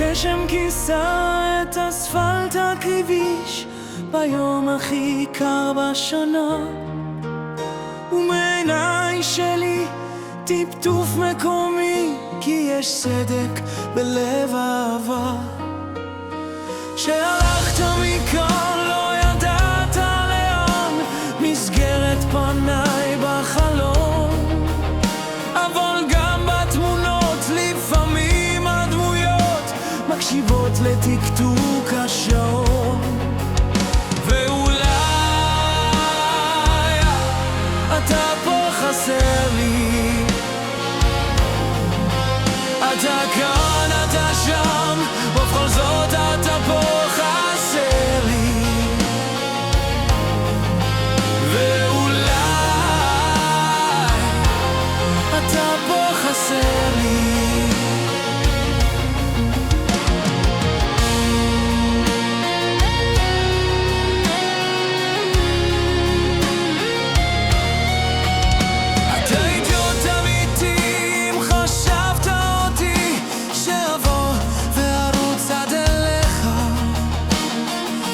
גשם כיסה את אספלט הכביש ביום הכי קר בשנה, ומעיניי שלי טפטוף מקומי, כי יש סדק בלב אהבה. שהלכת מכאן לא ידעת לאן, מסגרת פניי בחלום, אבל גם בתמונות לפעמים הדמויות מקשיבות לתקתוק השעון. ואולי אתה פה חסר לי, אתה כאן, אתה שם, ובכל זאת אתה פה חסר לי. ואולי אתה פה חסר לי.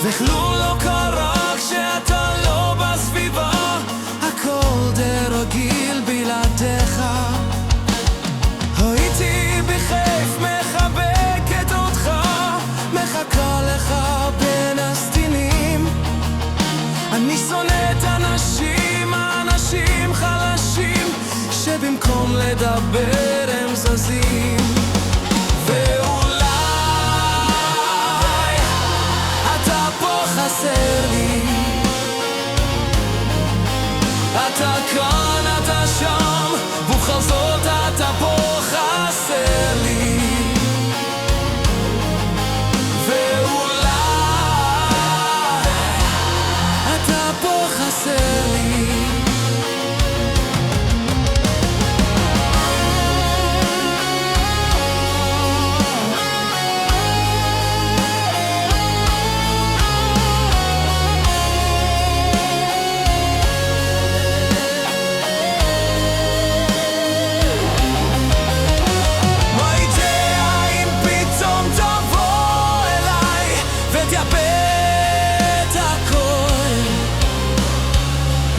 וכלום לא קרה כשאתה לא בסביבה, הכל די רגיל בלעדיך. הייתי בחיף מחבקת אותך, מחכה לך בין הסדינים. אני שונא את האנשים חלשים, שבמקום לדבר הם זזים. חסר לי, אתה כאן, אתה שם, ובכל זאת אתה פה חסר לי. ואולי אתה פה חסר לי.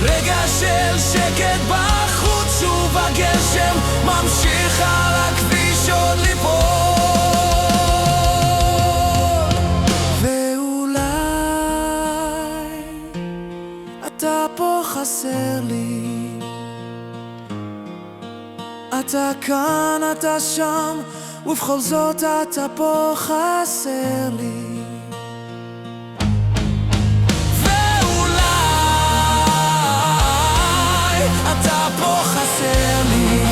רגע של שקט בחוץ, שוב הגשם ממשיך על הכביש עוד ליפול. ואולי אתה פה חסר לי, אתה כאן, אתה שם, ובכל זאת אתה פה חסר לי. אתה פה חסר לי.